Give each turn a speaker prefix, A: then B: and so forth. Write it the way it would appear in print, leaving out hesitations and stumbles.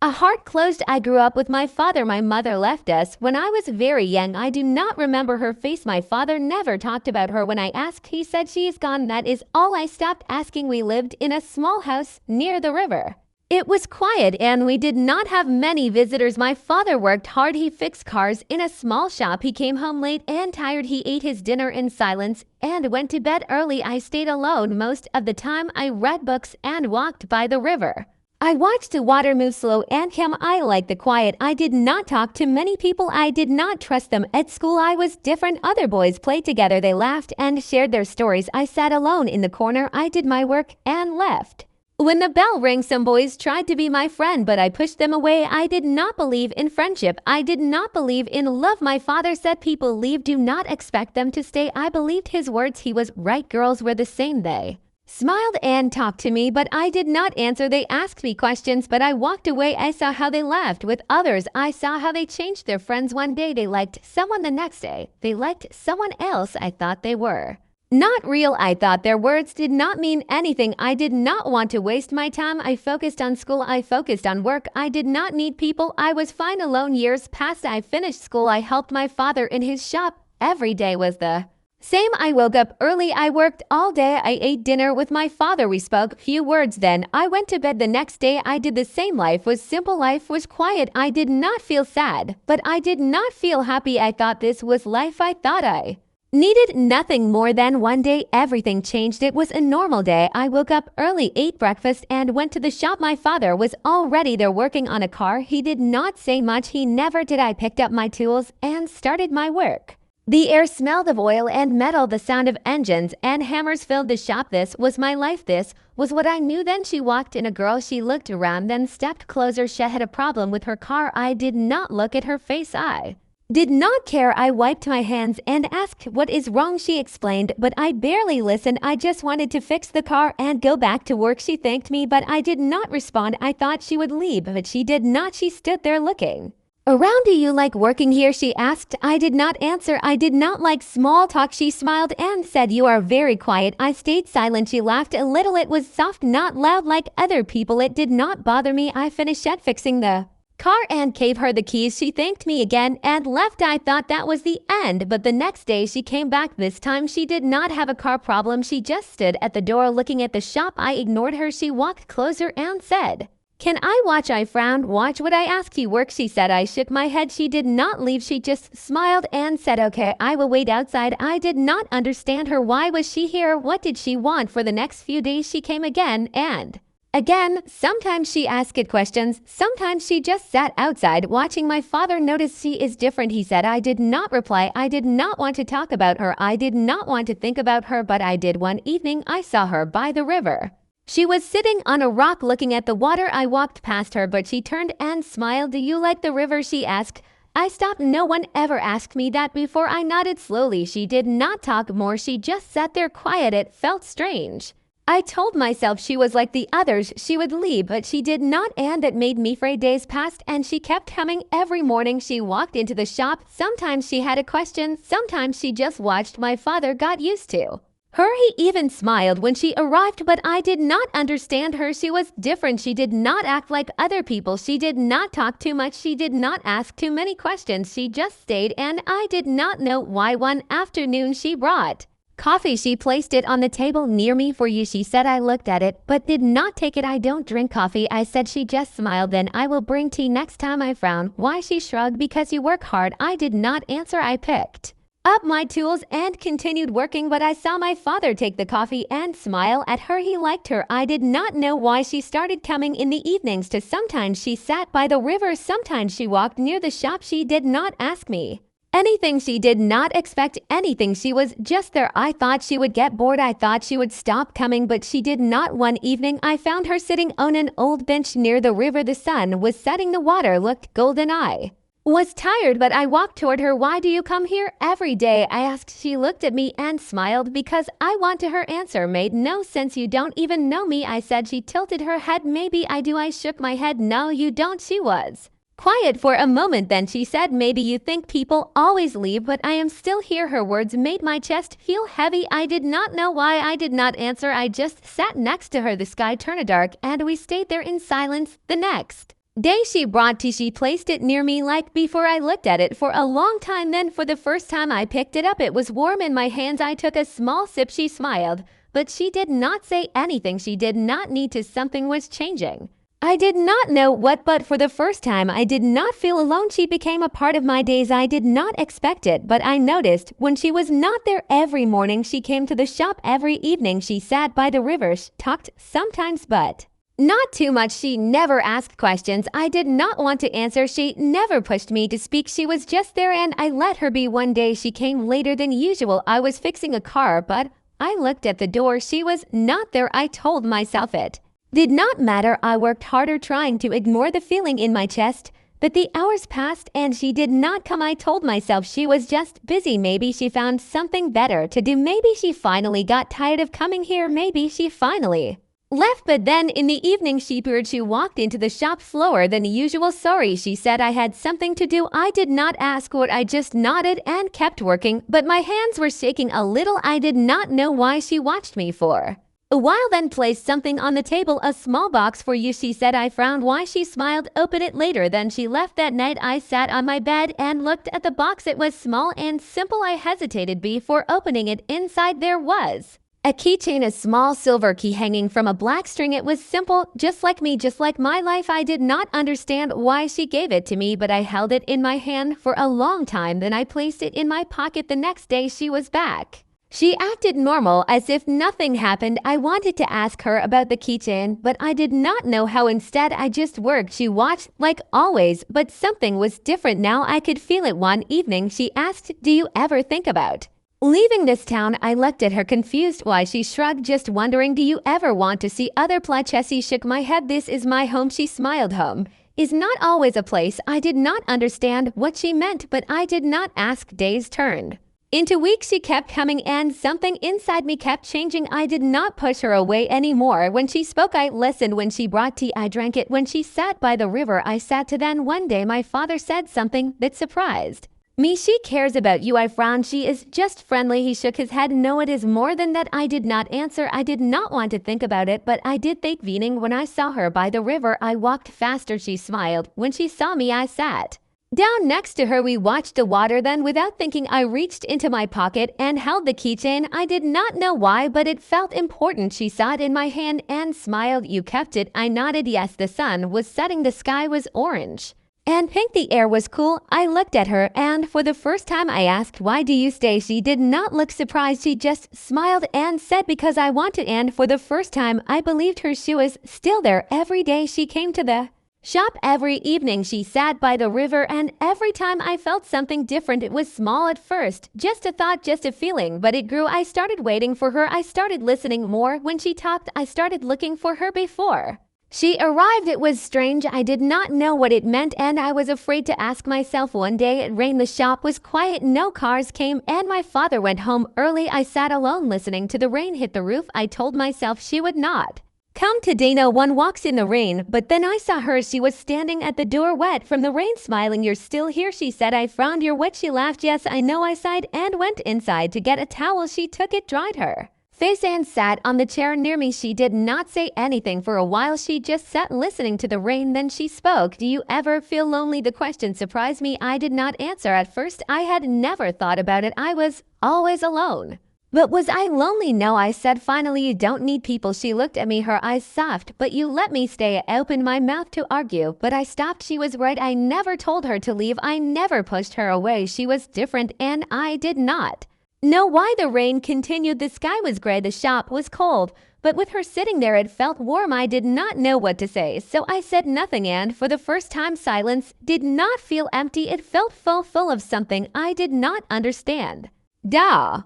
A: A heart closed. I grew up with my father. My mother left us when I was very young. I do not remember her face. My father never talked about her. When I asked, he said she is gone. That is all. I stopped asking. We lived in a small house near the river. It was quiet and we did not have many visitors. My father worked hard. He fixed cars in a small shop. He came home late and tired. He ate his dinner in silence and went to bed early. I stayed alone most of the time. I read books and walked by the river. I watched the water move slow and calm. I liked the quiet. I did not talk to many people. I did not trust them. At school, I was different. Other boys played together. They laughed and shared their stories. I sat alone in the corner. I did my work and left. When the bell rang, some boys tried to be my friend, but I pushed them away. I did not believe in friendship. I did not believe in love. My father said people leave. Do not expect them to stay. I believed his words. He was right. Girls were the same. They smiled and talked to me, but I did not answer. They asked me questions, but I walked away. I saw how they laughed with others. I saw how they changed their friends. One day they liked someone, the next day they liked someone else. I thought they were not real. I thought their words did not mean anything. I did not want to waste my time. I focused on school. I focused on work. I did not need people. I was fine alone. Years passed. I finished school. I helped my father in his shop. Every day was the same. I woke up early. I worked all day. I ate dinner with my father. We spoke few words. Then I went to bed. The next day I did the same. Life was simple. Life was quiet. I did not feel sad, but I did not feel happy. I thought this was life. I thought I needed nothing more. Than one day everything changed. It was a normal day. I woke up early, ate breakfast, and went to the shop. My father was already there working on a car. He did not say much. He never did. I picked up my tools and started my work. The air smelled of oil and metal. The sound of engines and hammers filled the shop. This was my life. This was what I knew. Then she walked in. A girl. She looked around, then stepped closer. She had a problem with her car. I did not look at her face. I did not care. I wiped my hands and asked, what is wrong? She explained, but I barely listened. I just wanted to fix the car and go back to work. She thanked me, but I did not respond. I thought she would leave, but she did not. She stood there looking around. Do you like working here? She asked. I did not answer. I did not like small talk. She smiled and said, you are very quiet. I stayed silent. She laughed a little. It was soft, not loud like other people. It did not bother me. I finished fixing the car and gave her the keys. She thanked me again and left. I thought that was the end, but the next day she came back. This time she did not have a car problem. She just stood at the door looking at the shop. I ignored her. She walked closer and said, can I watch? I frowned. Watch what? I asked. You work, she said. I shook my head. She did not leave. She just smiled and said, okay, I will wait outside. I did not understand her. Why was she here? What did she want? For the next few days she came again and again. Sometimes she asked questions. Sometimes she just sat outside watching. My father noticed she is different. He said. I did not reply. I did not want to talk about her. I did not want to think about her, but I did. One evening I saw her by the river. She was sitting on a rock looking at the water. I walked past her, but she turned and smiled. Do you like the river? She asked. I stopped. No one ever asked me that before. I nodded slowly. She did not talk more. She just sat there quiet. It felt strange. I told myself she was like the others. She would leave, but she did not, and it made me afraid. Days passed and she kept coming. Every morning she walked into the shop. Sometimes she had a question. Sometimes she just watched. My father got used to her. He even smiled when she arrived, but I did not understand her. She was different. She did not act like other people. She did not talk too much. She did not ask too many questions. She just stayed, and I did not know why. One afternoon she brought coffee. She placed it on the table near me. For you, she said. I looked at it, but did not take it. I don't drink coffee, I said. She just smiled. Then I will bring tea next time. I frowned. Why? She shrugged. Because you work hard. I did not answer. I picked up my tools and continued working, but I saw my father take the coffee and smile at her. He liked her. I did not know why. She started coming in the evenings to sometimes she sat by the river. Sometimes she walked near the shop. She did not ask me anything. She did not expect anything. She was just there. I thought she would get bored. I thought she would stop coming, but she did not. One evening I found her sitting on an old bench near the river. The sun was setting. The water looked golden. I was tired, but I walked toward her. Why do you come here every day? I asked. She looked at me and smiled. Because I want to. Her answer made no sense. You don't even know me, I said. She tilted her head. Maybe I do. I shook my head. No, you don't. She was quiet for a moment. Then she said, maybe you think people always leave, but I am still here. Her words made my chest feel heavy. I did not know why. I did not answer. I just sat next to her. The sky turned dark and we stayed there in silence. The next Day she brought tea, she placed it near me like before. I looked at it for a long time, then for the first time I picked it up. It was warm in my hands. I took a small sip. She smiled, but she did not say anything. She did not need to. Something was changing. I did not know what, but for the first time I did not feel alone. She became a part of my days. I did not expect it, but I noticed when she was not there every morning. She came to the shop every evening. She sat by the river, talked sometimes, but not too much. She never asked questions I did not want to answer. She never pushed me to speak. She was just there and I let her be. One day she came later than usual. I was fixing a car, but I looked at the door. She was not there. I told myself it did not matter. I worked harder trying to ignore the feeling in my chest, but the hours passed and she did not come. I told myself she was just busy. Maybe she found something better to do. Maybe she finally got tired of coming here. Maybe she finally left. But then in the evening she appeared. She walked into the shop slower than usual. Sorry, she said, I had something to do. I did not ask what. I just nodded and kept working, but my hands were shaking a little. I did not know why. She watched me for a while, then placed something on the table. A small box for you, she said. I frowned. Why? She smiled. Open it later. Then she left. That night I sat on my bed and looked at the box. It was small and simple. I hesitated before opening it. Inside there was a keychain, a small silver key hanging from a black string. It was simple, just like me, just like my life. I did not understand why she gave it to me, but I held it in my hand for a long time. Then I placed it in my pocket. The next day she was back. She acted normal, as if nothing happened. I wanted to ask her about the keychain, but I did not know how. Instead, I just worked. She watched like always, but something was different now. I could feel it. One evening, she asked, do you ever think about leaving this town? I looked at her confused. Why? She shrugged, just wondering. Do you ever want to see other places? She shook my head. This is my home. She smiled. Home is not always a place. I did not understand what she meant, but I did not ask. Days turned into weeks. She kept coming and something inside me kept changing. I did not push her away anymore. When she spoke, I listened. When she brought tea, I drank it. When she sat by the river, I sat too. Then one day my father said something that surprised me. She cares about you. I frowned. She is just friendly. He shook his head. No, it is more than that. I did not answer. I did not want to think about it, but I did think. Evening, when I saw her by the river, I walked faster. She smiled. When she saw me, I sat down next to her. We watched the water. Then without thinking, I reached into my pocket and held the keychain. I did not know why, but it felt important. She saw it in my hand and smiled. You kept it? I nodded. Yes. The sun was setting. The sky was orange and pink. The air was cool. I looked at her and for the first time I asked, why do you stay? She did not look surprised. She just smiled and said, because I want to. And for the first time I believed her. She was still there. Every day she came to the shop. Every evening she sat by the river, and every time I felt something different. It was small at first, just a thought, just a feeling, but it grew. I started waiting for her. I started listening more. When she talked, I started looking for her before she arrived. It was strange. I did not know what it meant, and I was afraid to ask myself. One day it rained. The shop was quiet. No cars came, and my father went home early. I sat alone listening to the rain hit the roof. I told myself she would not come today. No one walks in the rain. But then I saw her. She was standing at the door, wet from the rain, smiling. You're still here, she said. I frowned. You're wet. She laughed. Yes, I know. I sighed and went inside to get a towel. She took it, dried her face, and sat on the chair near me. She did not say anything for a while. She just sat listening to the rain. Then she spoke. Do you ever feel lonely? The question surprised me. I did not answer. At first, I had never thought about it. I was always alone. But was I lonely? No, I said finally. You don't need people. She looked at me, her eyes soft. But you let me stay. I opened my mouth to argue, but I stopped. She was right. I never told her to leave. I never pushed her away. She was different, and I did not know why. The rain continued. The sky was gray. The shop was cold. But with her sitting there, it felt warm. I did not know what to say, so I said nothing, and for the first time, silence did not feel empty. It felt full of something I did not understand. Da.